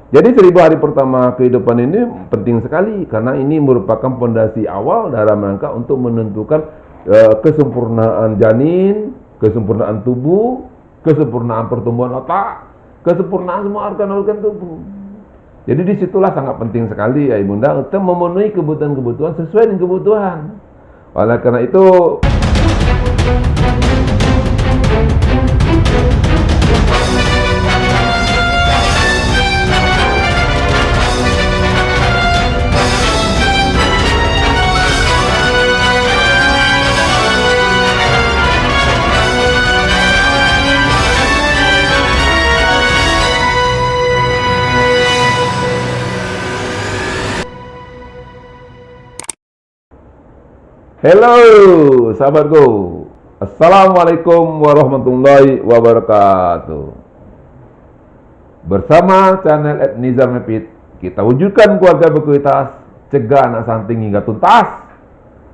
Jadi 1000 hari pertama kehidupan ini penting sekali karena ini merupakan fondasi awal dalam rangka untuk menentukan kesempurnaan janin, kesempurnaan tubuh, kesempurnaan pertumbuhan otak, kesempurnaan semua organ-organ tubuh. Jadi disitulah sangat penting sekali ya Ibunda untuk memenuhi kebutuhan-kebutuhan sesuai dengan kebutuhan. Oleh karena itu, hello sahabatku, Assalamualaikum warahmatullahi wabarakatuh. Bersama channel Nizar Mepit, kita wujudkan keluarga berkualitas, cegah anak stunting hingga tuntas.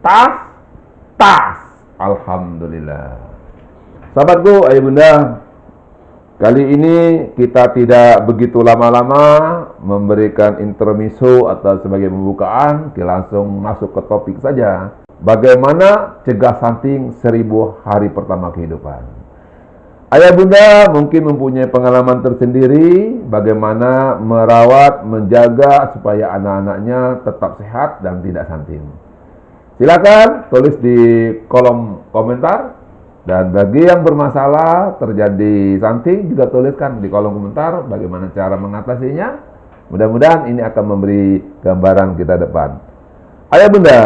Tas. Alhamdulillah. Sahabatku, ayah bunda, kali ini kita tidak begitu lama-lama memberikan intermezzo atau sebagai pembukaan, kita langsung masuk ke topik saja. Bagaimana cegah stunting 1000 hari pertama kehidupan? Ayah bunda mungkin mempunyai pengalaman tersendiri bagaimana merawat, menjaga supaya anak-anaknya tetap sehat dan tidak stunting. Silakan tulis di kolom komentar, dan bagi yang bermasalah terjadi stunting juga tuliskan di kolom komentar bagaimana cara mengatasinya. Mudah-mudahan ini akan memberi gambaran kita depan. Ayah bunda,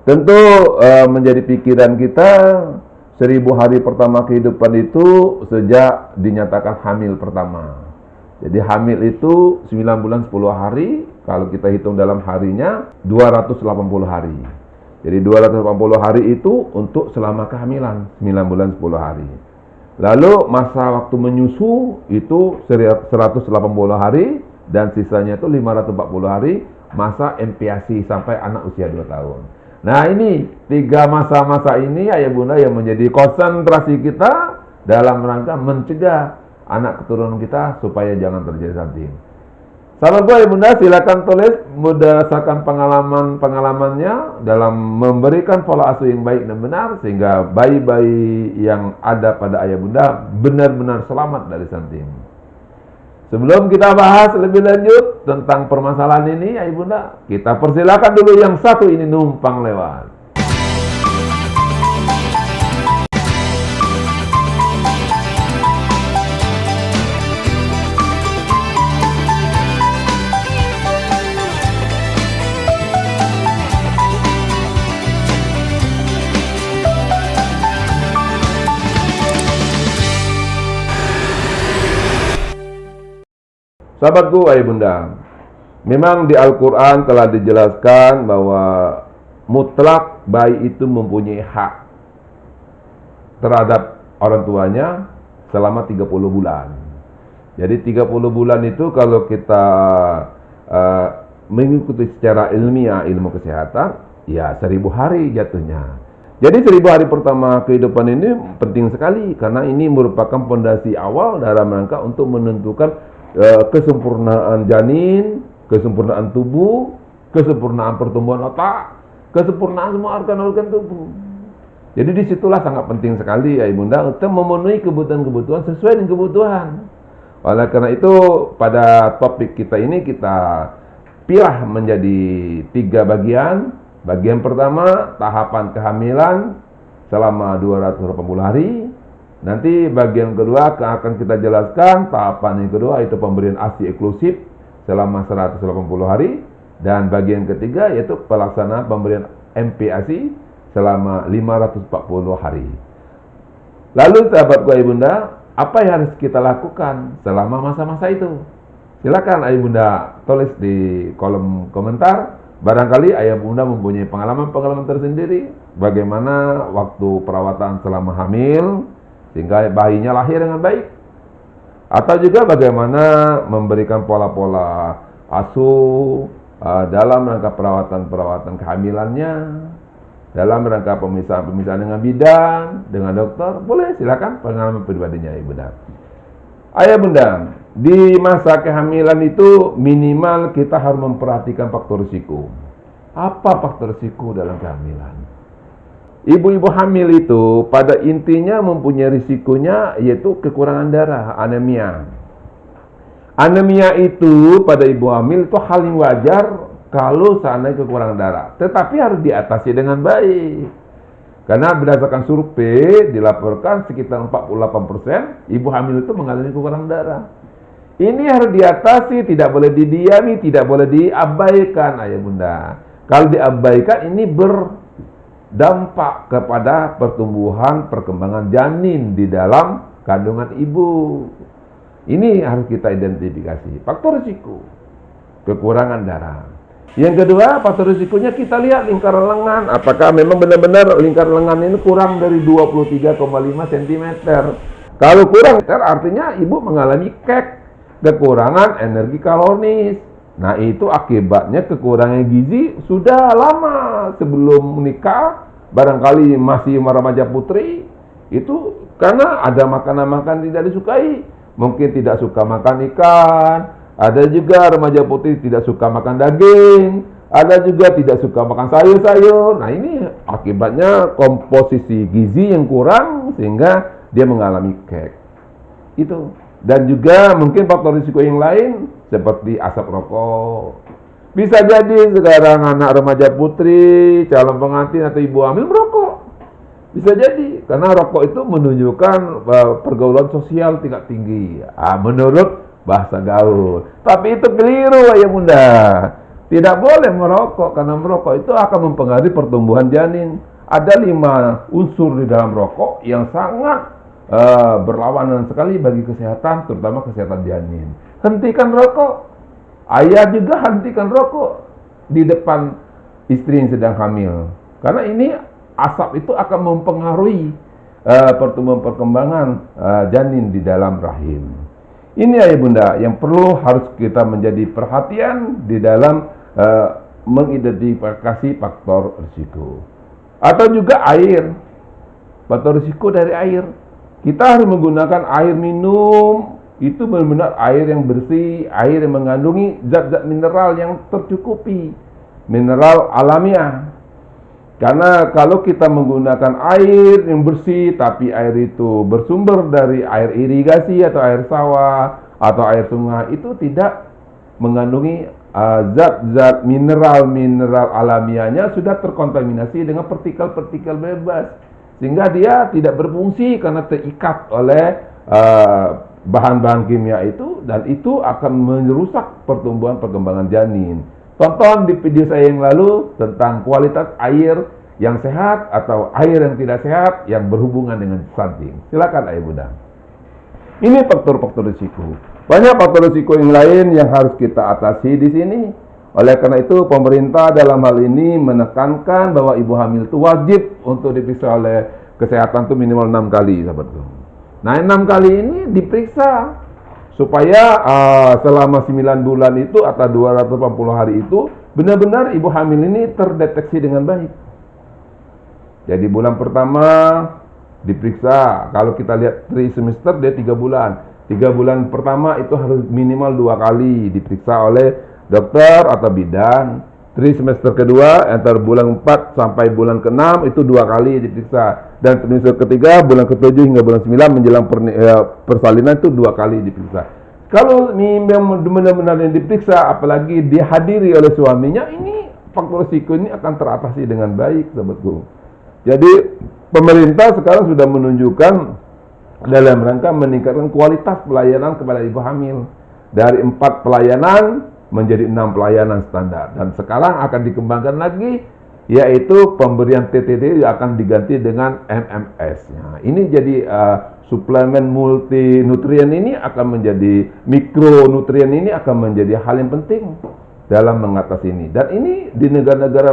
tentu menjadi pikiran kita 1000 hari pertama kehidupan itu sejak dinyatakan hamil pertama. Jadi hamil itu 9 bulan 10 hari, kalau kita hitung dalam harinya 280 hari. Jadi 280 hari itu untuk selama kehamilan 9 bulan 10 hari. Lalu masa waktu menyusu itu 180 hari dan sisanya itu 540 hari masa MPASI sampai anak usia 2 tahun. Nah ini 3 masa-masa ini ayah bunda yang menjadi konsentrasi kita dalam rangka mencegah anak keturunan kita supaya jangan terjadi stunting. Sahabat ayah bunda, silakan tulis berdasarkan pengalamannya dalam memberikan pola asuh yang baik dan benar sehingga bayi-bayi yang ada pada ayah bunda benar-benar selamat dari stunting. Sebelum kita bahas lebih lanjut tentang permasalahan ini, ayah bunda, kita persilakan dulu yang satu ini numpang lewat. Sahabatku ayah bunda, memang di Al-Quran telah dijelaskan bahwa mutlak bayi itu mempunyai hak terhadap orang tuanya selama 30 bulan. Jadi 30 bulan itu kalau kita mengikuti secara ilmiah ilmu kesehatan, ya 1000 hari jatuhnya. Jadi 1000 hari pertama kehidupan ini penting sekali karena ini merupakan fondasi awal dalam rangka untuk menentukan kesempurnaan janin, kesempurnaan tubuh, kesempurnaan pertumbuhan otak, kesempurnaan semua organ-organ tubuh. Jadi disitulah sangat penting sekali ya ibunda untuk memenuhi kebutuhan-kebutuhan sesuai dengan kebutuhan. Oleh karena itu pada topik kita ini kita pilah menjadi 3 bagian. Bagian pertama tahapan kehamilan selama 280 hari. Nanti bagian kedua akan kita jelaskan tahapan yang kedua, yaitu pemberian ASI eksklusif selama 180 hari. Dan bagian ketiga yaitu pelaksanaan pemberian MPASI selama 540 hari. Lalu sahabatku ayah bunda, apa yang harus kita lakukan selama masa-masa itu? Silakan ayah bunda tulis di kolom komentar. Barangkali ayah bunda mempunyai pengalaman-pengalaman tersendiri bagaimana waktu perawatan selama hamil sehingga bayinya lahir dengan baik, atau juga bagaimana memberikan pola-pola asuh dalam rangka perawatan kehamilannya, dalam rangka pemisahan dengan bidan, dengan dokter. Boleh silakan pengalaman pribadinya ayah bunda. Ayah bunda, di masa kehamilan itu minimal kita harus memperhatikan faktor risiko. Apa faktor risiko dalam kehamilan? Ibu-ibu hamil itu pada intinya mempunyai risikonya yaitu kekurangan darah, anemia. Anemia itu pada ibu hamil itu hal yang wajar kalau seandainya kekurangan darah. Tetapi harus diatasi dengan baik. Karena berdasarkan survei dilaporkan sekitar 48% ibu hamil itu mengalami kekurangan darah. Ini harus diatasi, tidak boleh didiami, tidak boleh diabaikan, ayah bunda. Kalau diabaikan ini berdampak kepada pertumbuhan perkembangan janin di dalam kandungan ibu. Ini harus kita identifikasi. Faktor risiko, kekurangan darah. Yang kedua, faktor risikonya kita lihat lingkaran lengan. Apakah memang benar-benar lingkaran lengan ini kurang dari 23,5 cm. Kalau kurang, artinya ibu mengalami kekurangan energi kaloris. Nah, itu akibatnya kekurangan gizi sudah lama sebelum menikah. Barangkali masih remaja putri. Itu karena ada makanan-makanan tidak disukai. Mungkin tidak suka makan ikan. Ada juga remaja putri tidak suka makan daging. Ada juga tidak suka makan sayur-sayur. Nah, ini akibatnya komposisi gizi yang kurang sehingga dia mengalami itu. Dan juga mungkin faktor risiko yang lain seperti asap rokok. Bisa jadi sekarang anak remaja putri, calon pengantin atau ibu hamil merokok. Bisa jadi karena rokok itu menunjukkan pergaulan sosial tingkat tinggi. Menurut bahasa gaul. Tapi itu keliru ya bunda. Tidak boleh merokok karena merokok itu akan mempengaruhi pertumbuhan janin. Ada 5 unsur di dalam rokok yang sangat berlawanan sekali bagi kesehatan, terutama kesehatan janin. Hentikan rokok. Ayah juga hentikan rokok di depan istri yang sedang hamil. Karena ini asap itu akan mempengaruhi pertumbuhan perkembangan janin di dalam rahim. Ini ayah bunda yang perlu harus kita menjadi perhatian di dalam mengidentifikasi faktor risiko. Atau juga air. Faktor risiko dari air. Kita harus menggunakan air minum, itu benar-benar air yang bersih, air yang mengandungi zat-zat mineral yang tercukupi, mineral alamiah. Karena kalau kita menggunakan air yang bersih, tapi air itu bersumber dari air irigasi atau air sawah atau air sungai, itu tidak mengandungi zat-zat mineral alamiahnya sudah terkontaminasi dengan partikel-partikel bebas. Sehingga dia tidak berfungsi karena terikat oleh bahan-bahan kimia itu, dan itu akan merusak pertumbuhan perkembangan janin. Tonton di video saya yang lalu tentang kualitas air yang sehat atau air yang tidak sehat yang berhubungan dengan stunting. Silakan ayah bunda. Ini faktor-faktor risiko. Banyak faktor risiko yang lain yang harus kita atasi di sini. Oleh karena itu, pemerintah dalam hal ini menekankan bahwa ibu hamil itu wajib untuk diperiksa oleh kesehatan itu minimal 6 kali, sahabatku. Nah, 6 kali ini diperiksa supaya selama 9 bulan itu atau 280 hari itu benar-benar ibu hamil ini terdeteksi dengan baik. Jadi bulan pertama diperiksa. Kalau kita lihat trimester dia 3 bulan. 3 bulan pertama itu harus minimal 2 kali diperiksa oleh dokter atau bidan. Trimester kedua antara bulan 4 sampai bulan ke-6 itu 2 kali diperiksa. Dan trimester ketiga bulan ke-7 hingga bulan 9 menjelang persalinan itu 2 kali diperiksa. Kalau memang benar-benar yang diperiksa apalagi dihadiri oleh suaminya, ini faktor risiko ini akan teratasi dengan baik, sahabatku. Jadi pemerintah sekarang sudah menunjukkan dalam rangka meningkatkan kualitas pelayanan kepada ibu hamil dari 4 pelayanan menjadi 6 pelayanan standar, dan sekarang akan dikembangkan lagi yaitu pemberian TTD yang akan diganti dengan MMS. Nah, ini jadi suplemen multinutrien ini akan menjadi mikronutrien ini akan menjadi hal yang penting dalam mengatasi ini. Dan ini di negara-negara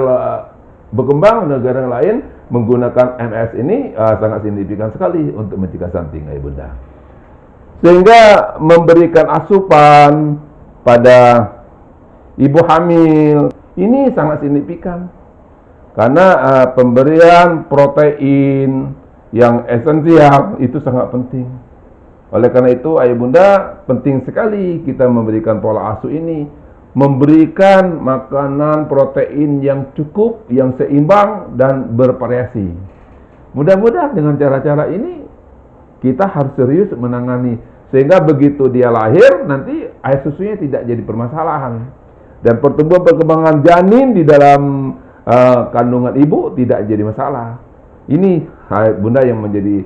berkembang, negara lain menggunakan MS ini sangat signifikan sekali untuk mencegah stunting, ayah bunda. Sehingga memberikan asupan pada ibu hamil ini sangat signifikan karena pemberian protein yang esensial itu sangat penting. Oleh karena itu, ayah bunda, penting sekali kita memberikan pola asuh ini, memberikan makanan protein yang cukup, yang seimbang dan bervariasi. Mudah-mudahan dengan cara-cara ini kita harus serius menangani, sehingga begitu dia lahir nanti air susunya tidak jadi permasalahan, dan pertumbuhan perkembangan janin di dalam kandungan ibu tidak jadi masalah. Ini ayah bunda yang menjadi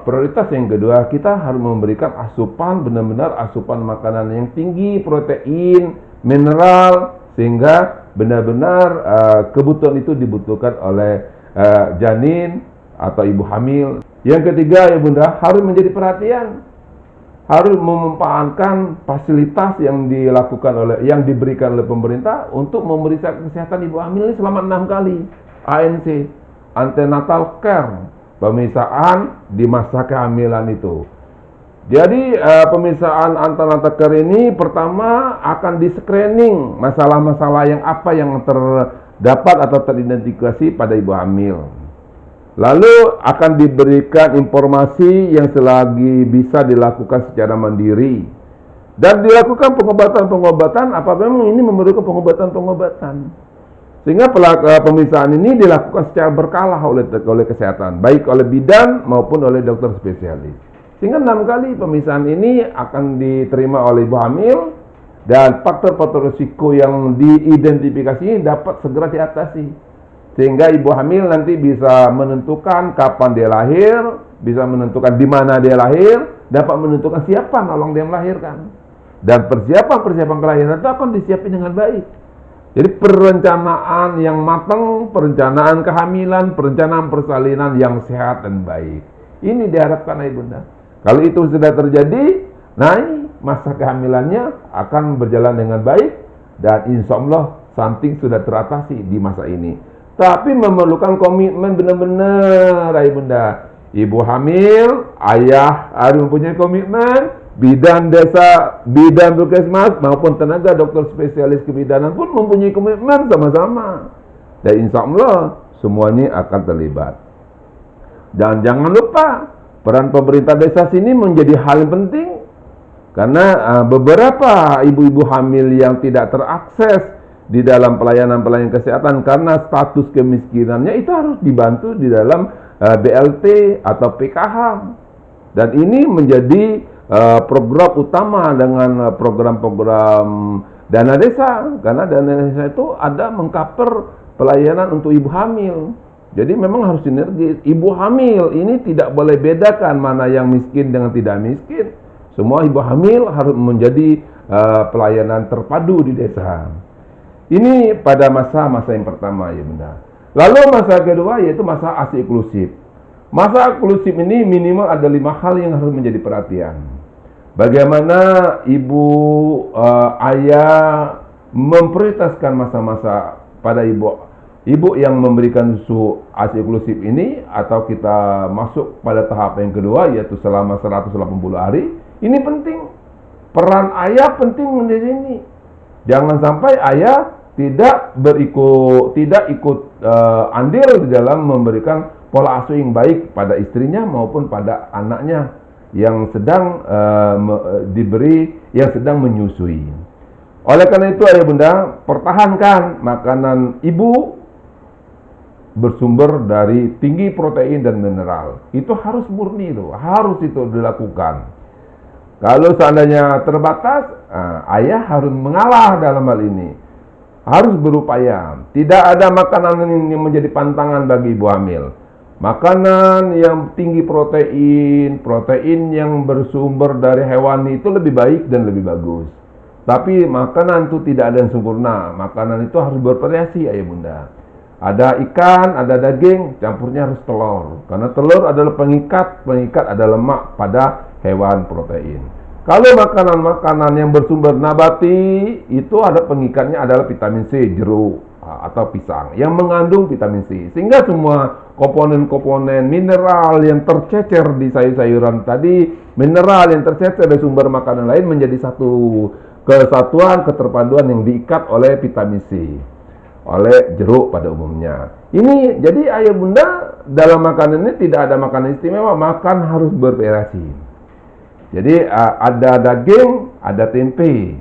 prioritas yang kedua. Kita harus memberikan asupan, benar-benar asupan makanan yang tinggi protein, mineral, sehingga benar-benar kebutuhan itu dibutuhkan oleh janin atau ibu hamil. Yang ketiga ya bunda, harus menjadi perhatian, harus memanfaatkan fasilitas yang diberikan oleh pemerintah untuk memeriksa kesehatan ibu hamil ini selama 6 kali. ANC, antenatal care, pemeriksaan di masa kehamilan itu. Jadi pemeriksaan antenatal care ini pertama akan di-screening masalah-masalah yang terdapat atau teridentifikasi pada ibu hamil. Lalu akan diberikan informasi yang selagi bisa dilakukan secara mandiri, dan dilakukan pengobatan-pengobatan apabila memang ini memerlukan pengobatan-pengobatan. Sehingga pemeriksaan ini dilakukan secara berkala oleh kesehatan, baik oleh bidan maupun oleh dokter spesialis. Sehingga 6 kali pemeriksaan ini akan diterima oleh ibu hamil, dan faktor-faktor risiko yang diidentifikasi dapat segera diatasi. Sehingga ibu hamil nanti bisa menentukan kapan dia lahir, bisa menentukan di mana dia lahir, dapat menentukan siapa nolong dia melahirkan. Dan persiapan kelahiran itu akan disiapkan dengan baik. Jadi perencanaan yang matang, perencanaan kehamilan, perencanaan persalinan yang sehat dan baik. Ini diharapkan ayah bunda. Kalau itu sudah terjadi, masa kehamilannya akan berjalan dengan baik, dan insya Allah stunting sudah teratasi di masa ini. Tapi memerlukan komitmen benar-benar ayah bunda. Ibu hamil, ayah harus mempunyai komitmen, bidan desa, bidan puskesmas maupun tenaga dokter spesialis kebidanan pun mempunyai komitmen sama-sama. Dan insya Allah semuanya akan terlibat. Dan jangan lupa, peran pemerintah desa sini menjadi hal yang penting, karena beberapa ibu-ibu hamil yang tidak terakses di dalam pelayanan kesehatan karena status kemiskinannya itu harus dibantu di dalam BLT atau PKH. Dan ini menjadi program utama dengan program-program dana desa, karena dana desa itu ada mengcover pelayanan untuk ibu hamil. Jadi memang harus sinergis. Ibu hamil ini tidak boleh bedakan mana yang miskin dengan tidak miskin. Semua ibu hamil harus menjadi pelayanan terpadu di desa. Ini pada masa-masa yang pertama ya bunda. Lalu masa kedua yaitu masa ASI inklusif. Masa inklusif ini minimal ada 5 hal yang harus menjadi perhatian. Bagaimana ibu, ayah memprioritaskan masa-masa pada ibu yang memberikan susu ASI inklusif ini, atau kita masuk pada tahap yang kedua yaitu selama 180 hari. Ini penting. Peran ayah penting di sini. Jangan sampai ayah tidak ikut andil di dalam memberikan pola asuh yang baik pada istrinya maupun pada anaknya yang sedang sedang menyusui. Oleh karena itu ayah bunda, pertahankan makanan ibu bersumber dari tinggi protein dan mineral. Itu harus murni loh, harus itu dilakukan. Kalau seandainya terbatas, ayah harus mengalah dalam hal ini. Harus berupaya. Tidak ada makanan yang menjadi pantangan bagi ibu hamil. Makanan yang tinggi protein yang bersumber dari hewani itu lebih baik dan lebih bagus. Tapi makanan itu tidak ada yang sempurna. Makanan itu harus bervariasi ayah bunda. Ada ikan, ada daging, campurnya harus telur. Karena telur adalah pengikat ada lemak pada hewan protein. Kalau makanan-makanan yang bersumber nabati, itu ada pengikatnya adalah vitamin C, jeruk atau pisang yang mengandung vitamin C. Sehingga semua komponen-komponen mineral yang tercecer di sayur-sayuran tadi, mineral yang tercecer dari sumber makanan lain menjadi satu kesatuan, keterpaduan yang diikat oleh vitamin C, oleh jeruk pada umumnya. Ini jadi ayah bunda, dalam makanan ini tidak ada makanan istimewa, makan harus bervariasi. Jadi ada daging, ada tempe,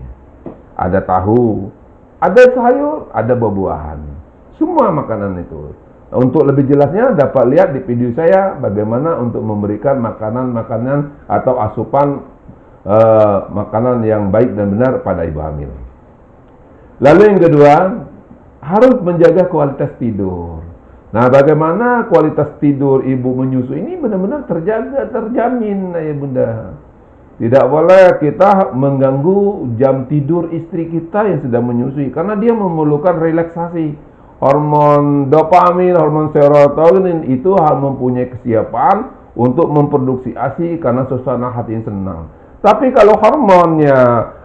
ada tahu, ada sayur, ada buah-buahan. Semua makanan itu. Untuk lebih jelasnya dapat lihat di video saya bagaimana untuk memberikan makanan-makanan atau asupan makanan yang baik dan benar pada ibu hamil. Lalu yang kedua, harus menjaga kualitas tidur. Nah, bagaimana kualitas tidur ibu menyusui ini benar-benar terjaga, terjamin ayah bunda. Tidak boleh kita mengganggu jam tidur istri kita yang sedang menyusui, karena dia memerlukan relaksasi. Hormon dopamin, hormon serotonin itu harus mempunyai kesiapan untuk memproduksi ASI karena suasana hati yang senang. Tapi kalau hormonnya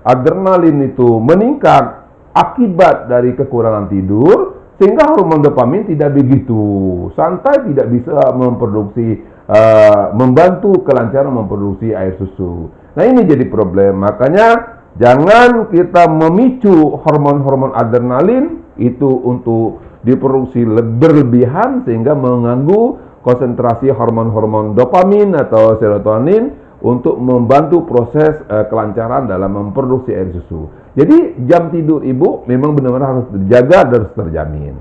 adrenalin itu meningkat akibat dari kekurangan tidur, sehingga hormon dopamin tidak begitu santai, tidak bisa memproduksi, membantu kelancaran memproduksi air susu. Nah, ini jadi problem. Makanya jangan kita memicu hormon-hormon adrenalin itu untuk diproduksi berlebihan sehingga mengganggu konsentrasi hormon-hormon dopamin atau serotonin untuk membantu proses kelancaran dalam memproduksi air susu. Jadi jam tidur ibu memang benar-benar harus dijaga dan harus terjamin.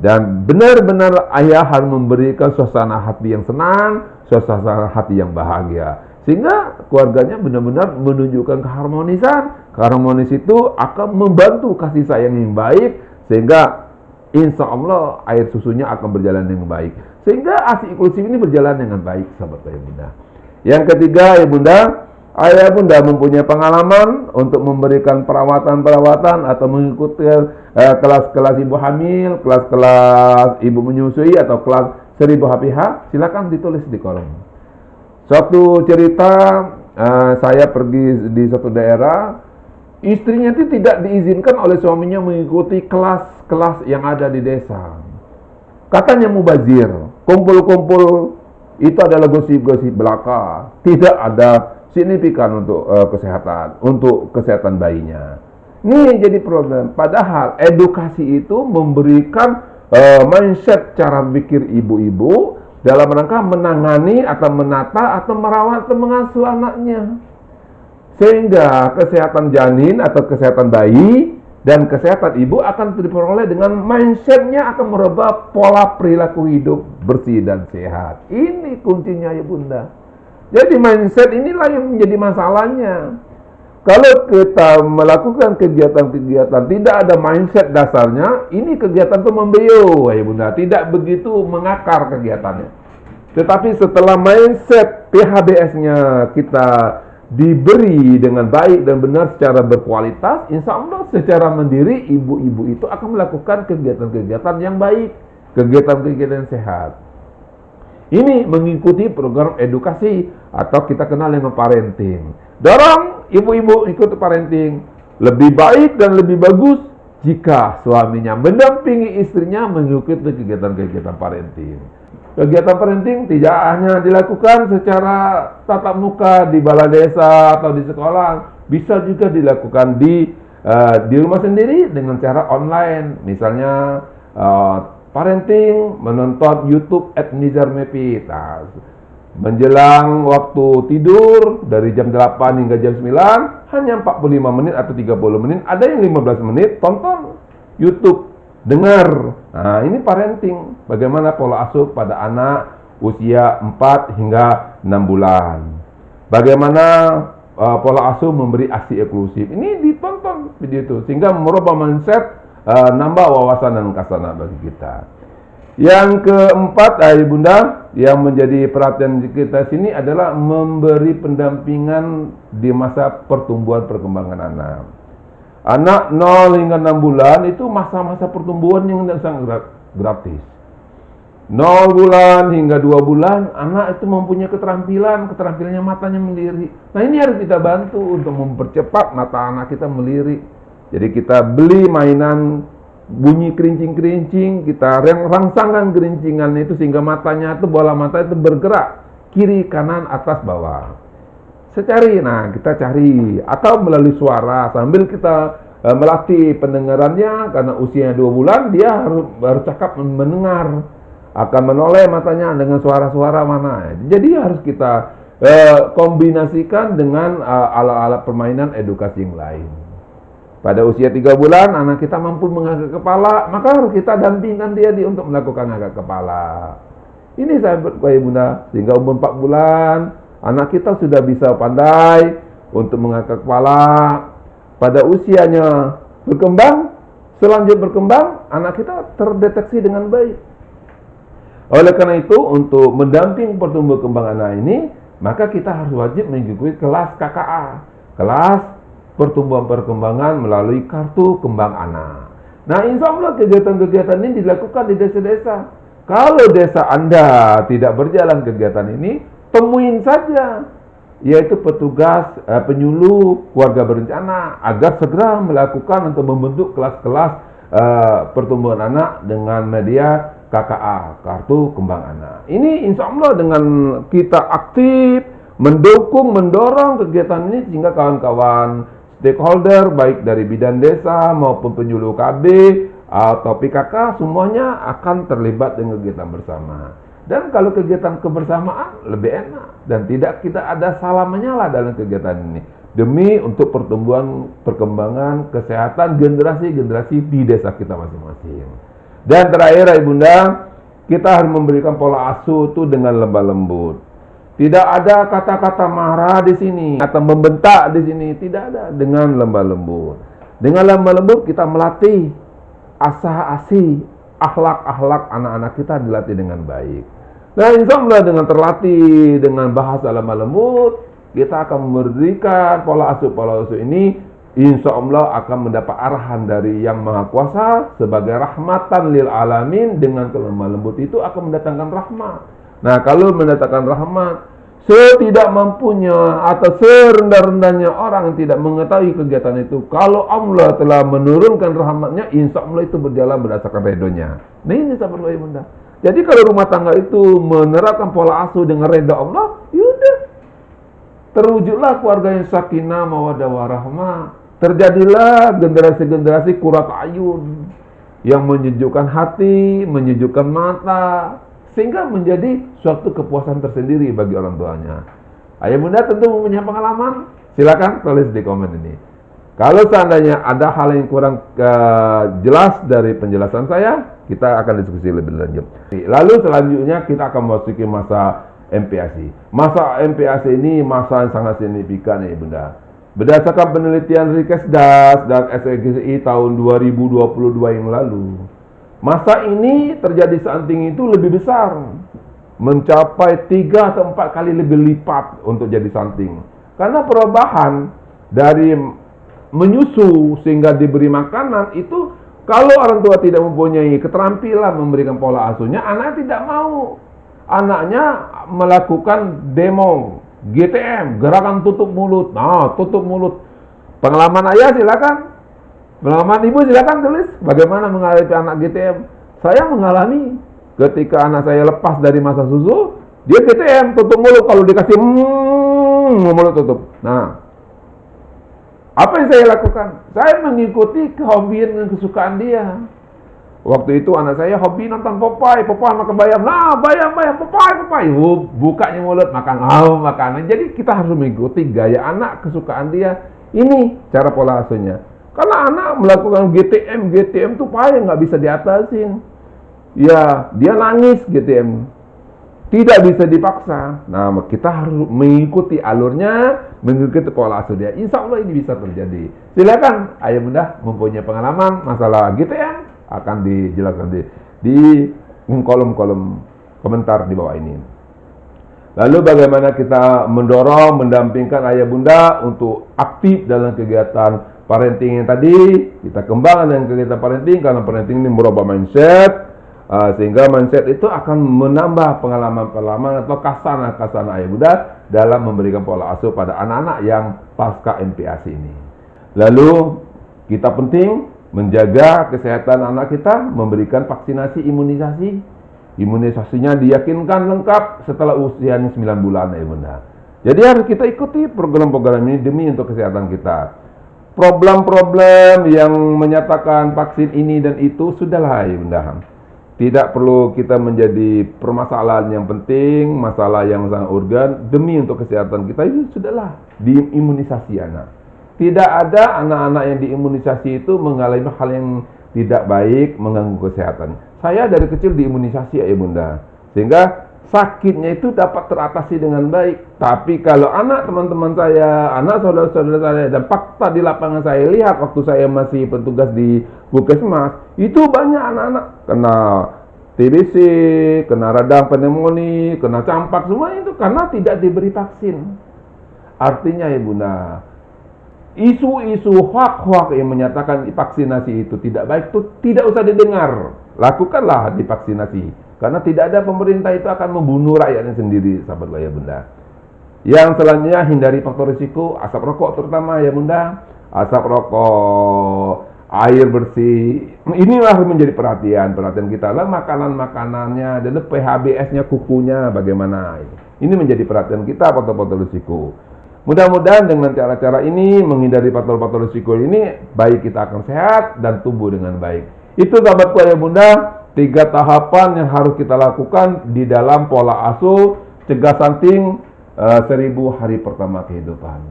Dan benar-benar ayah harus memberikan suasana hati yang senang, suasana hati yang bahagia. Sehingga keluarganya benar-benar menunjukkan keharmonisan. Keharmonis itu akan membantu kasih sayang yang baik, sehingga insya Allah air susunya akan berjalan dengan baik. Sehingga ASI inklusif ini berjalan dengan baik, sahabat ayah bunda. Yang ketiga, ayah bunda mempunyai pengalaman untuk memberikan perawatan-perawatan atau mengikuti kelas-kelas ibu hamil, kelas-kelas ibu menyusui atau kelas 1000 HPH, silakan ditulis di kolom. Suatu cerita, saya pergi di suatu daerah, istrinya itu tidak diizinkan oleh suaminya mengikuti kelas-kelas yang ada di desa. Katanya mubazir, kumpul-kumpul itu adalah gosip-gosip belaka, tidak ada signifikan untuk kesehatan bayinya. Ini jadi problem. Padahal edukasi itu memberikan mindset cara pikir ibu-ibu dalam rangka menangani atau menata atau merawat atau mengasuh anaknya. Sehingga kesehatan janin atau kesehatan bayi dan kesehatan ibu akan diperoleh dengan mindsetnya akan merubah pola perilaku hidup bersih dan sehat. Ini kuncinya ya bunda. Jadi mindset inilah yang menjadi masalahnya. Kalau kita melakukan kegiatan-kegiatan tidak ada mindset dasarnya, ini kegiatan itu membeyo, ya bunda, tidak begitu mengakar kegiatannya. Tetapi setelah mindset PHBS-nya kita diberi dengan baik dan benar secara berkualitas, insya Allah secara mandiri ibu-ibu itu akan melakukan kegiatan-kegiatan yang baik, kegiatan-kegiatan sehat. Ini mengikuti program edukasi atau kita kenal dengan parenting. Dorong ibu-ibu ikut parenting. Lebih baik dan lebih bagus jika suaminya mendampingi istrinya mengikuti kegiatan-kegiatan parenting. Kegiatan parenting tidak hanya dilakukan secara tatap muka di balai desa atau di sekolah, bisa juga dilakukan di rumah sendiri dengan cara online. Misalnya parenting menonton YouTube @Nizar Mepit. Nah, menjelang waktu tidur dari jam 8 hingga jam 9 hanya 45 menit atau 30 menit, ada yang 15 menit tonton YouTube, dengar. Nah, ini parenting, bagaimana pola asuh pada anak usia 4 hingga 6 bulan. Bagaimana pola asuh memberi ASI inklusif. Ini ditonton video itu sehingga merubah mindset, nambah wawasan dan kasana bagi kita. Yang keempat, ayah bunda, yang menjadi perhatian kita sini adalah memberi pendampingan di masa pertumbuhan perkembangan anak. Anak 0 hingga 6 bulan itu masa-masa pertumbuhan yang sangat gratis. 0 bulan hingga 2 bulan, anak itu mempunyai keterampilannya matanya melirik. Nah, ini harus kita bantu untuk mempercepat mata anak kita melirik. Jadi kita beli mainan bunyi kerincing-kerincing, kita rangsangkan kerincingan itu sehingga matanya itu, bola mata itu bergerak kiri, kanan, atas, bawah. Kita cari atau melalui suara sambil kita melatih pendengarannya, karena usianya 2 bulan dia harus cakap mendengar, akan menoleh matanya dengan suara-suara mana. Jadi harus kita kombinasikan dengan alat-alat permainan edukasi yang lain. Pada usia 3 bulan, anak kita mampu mengangkat kepala, maka harus kita dampingkan dia untuk melakukan angkat kepala. Ini sahabat Bapak Bunda, sehingga umur 4 bulan, anak kita sudah bisa pandai untuk mengangkat kepala. Pada usianya berkembang, selanjut berkembang, anak kita terdeteksi dengan baik. Oleh karena itu, untuk mendamping pertumbuhan kembang anak ini, maka kita harus wajib mengikuti kelas KKA, kelas pertumbuhan perkembangan melalui kartu kembang anak. Nah, insya Allah kegiatan-kegiatan ini dilakukan di desa-desa. Kalau desa Anda tidak berjalan kegiatan ini, temuin saja, yaitu petugas penyuluh keluarga berencana, agar segera melakukan untuk membentuk kelas-kelas pertumbuhan anak dengan media KKA, kartu kembang anak. Ini insya Allah dengan kita aktif mendukung, mendorong kegiatan ini, sehingga kawan-kawan stakeholder baik dari bidan desa maupun penyuluh KB atau PKK semuanya akan terlibat dengan kegiatan bersama. Dan kalau kegiatan kebersamaan lebih enak dan tidak kita ada salah menyala dalam kegiatan ini, demi untuk pertumbuhan perkembangan kesehatan generasi-generasi di desa kita masing-masing. Dan terakhir Ibunda, kita harus memberikan pola asuh itu dengan lemah lembut. Tidak ada kata-kata marah di sini atau membentak di sini, tidak ada. Dengan lemah lembut. Dengan lemah lembut kita melatih asah-asih akhlak-akhlak anak-anak kita dilatih dengan baik. Nah, insya Allah dengan terlatih dengan bahasa lemah lembut, kita akan memberikan pola asuh ini, insya Allah akan mendapat arahan dari Yang Maha Kuasa sebagai rahmatan lil alamin. Dengan kelemah lembut itu akan mendatangkan rahmat. Nah, kalau mendatangkan rahmat, setidak mampunya atau serendah-rendahnya orang yang tidak mengetahui kegiatan itu, kalau Allah telah menurunkan rahmatnya, insya Allah itu berjalan berdasarkan redonya. Nah, ini sahabat Bapak Bunda. Jadi kalau rumah tangga itu menerapkan pola asuh dengan reda Allah, yaudah, terwujudlah keluarga yang sakinah, mawaddah warahmah. Terjadilah generasi-generasi qurrat ayun yang menyejukkan hati, menyejukkan mata, sehingga menjadi suatu kepuasan tersendiri bagi orang tuanya. Ayah bunda tentu mempunyai pengalaman, silakan tulis di komen ini. Kalau seandainya ada hal yang kurang jelas dari penjelasan saya, kita akan diskusi lebih lanjut. Lalu selanjutnya kita akan memasuki masa MPASI. Masa MPASI ini masa yang sangat signifikan ya bunda. Berdasarkan penelitian Rikesdas dan SGCI tahun 2022 yang lalu, masa ini terjadi stunting itu lebih besar, mencapai 3 atau 4 kali lebih lipat untuk jadi stunting. Karena perubahan dari menyusu sehingga diberi makanan itu, kalau orang tua tidak mempunyai keterampilan memberikan pola asuhnya, anak tidak mau. Anaknya melakukan demo, GTM, gerakan tutup mulut. Nah, tutup mulut. Pengalaman ayah silakan. Pengalaman ibu silakan tulis bagaimana menghadapi anak GTM. Saya mengalami ketika anak saya lepas dari masa susu, dia GTM tutup mulut, kalau dikasih mulut tutup. Nah, apa yang saya lakukan? Saya mengikuti kehobian dan kesukaan dia. Waktu itu anak saya hobi nonton Popeye makan bayam. Nah, bayam Popeye. Bukanya mulut makan makanan. Jadi kita harus mengikuti gaya anak, kesukaan dia. Ini cara pola asuhnya. Karena anak melakukan GTM tuh payah, nggak bisa diatasin. Ya, dia nangis GTM. Tidak bisa dipaksa. Nah, kita harus mengikuti alurnya, mengikuti pola asuh dia. Insya Allah ini bisa terjadi. Silakan, ayah bunda mempunyai pengalaman masalah GTM, akan dijelaskan di kolom-kolom komentar di bawah ini. Lalu bagaimana kita mendorong, mendampingkan ayah bunda untuk aktif dalam kegiatan parenting yang tadi. Kita kembangkan dengan kegiatan parenting, karena parenting ini merubah mindset, sehingga mindset itu akan menambah pengalaman-pengalaman atau kasana ayah bunda dalam memberikan pola asuh pada anak-anak yang pasca MPASI ini. Lalu kita penting menjaga kesehatan anak kita, memberikan vaksinasi imunisasi. Imunisasinya diyakinkan lengkap setelah usianya 9 bulan ya bunda. Jadi harus kita ikuti program-program ini demi untuk kesehatan kita. Problem-problem yang menyatakan vaksin ini dan itu sudahlah ya bunda. Tidak perlu kita menjadi permasalahan yang penting, masalah yang sangat urgen demi untuk kesehatan kita. Itu sudahlah diimunisasi anak. Tidak ada anak-anak yang diimunisasi itu mengalami hal yang tidak baik, mengganggu kesehatan. Saya dari kecil diimunisasi ya bunda, sehingga sakitnya itu dapat teratasi dengan baik. Tapi kalau anak teman-teman saya, anak saudara-saudara saya, dan fakta di lapangan saya lihat waktu saya masih petugas di Puskesmas, itu banyak anak-anak kena TBC, kena radang pneumonia, kena campak, semua itu karena tidak diberi vaksin. Artinya ya bunda, isu-isu hoak-hoak yang menyatakan vaksinasi itu tidak baik itu tidak usah didengar. Lakukanlah divaksinasi. Karena tidak ada pemerintah itu akan membunuh rakyatnya sendiri, sahabat ya bunda. Yang selanjutnya, hindari faktor risiko, asap rokok terutama ya bunda. Asap rokok, air bersih. Inilah menjadi perhatian kita lah, makanan-makanannya, dan PHBS-nya, kukunya bagaimana. Ini menjadi perhatian kita, faktor-faktor risiko. Mudah-mudahan dengan cara-cara ini, menghindari faktor-faktor risiko ini, baik kita akan sehat dan tumbuh dengan baik. Itu sahabatku ya bunda, 3 tahapan yang harus kita lakukan di dalam pola asuh cegah stunting 1000 hari pertama kehidupan.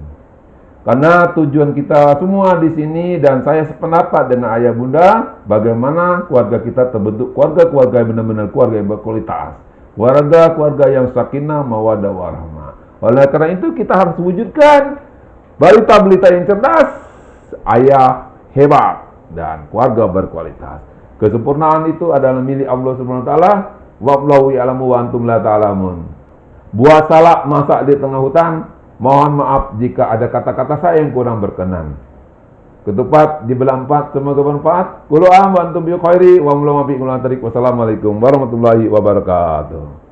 Karena tujuan kita semua di sini dan saya sependapat dengan ayah bunda, bagaimana keluarga kita terbentuk keluarga yang benar-benar keluarga yang berkualitas, keluarga yang sakinah, mawaddah, warahmah. Oleh karena itu kita harus wujudkan balita-balita yang cerdas, ayah hebat, dan keluarga berkualitas. Kesempurnaan itu adalah milik Allah Subhanahu wa taala. Wallahu ya'lamu wa antum la ta'lamun. Buah salak masak di tengah hutan. Mohon maaf jika ada kata-kata saya yang kurang berkenan. Ketupat di belah 4 semoga bermanfaat. Qul a'udzu bi khairi wa min syarri ma. Wassalamualaikum warahmatullahi wabarakatuh.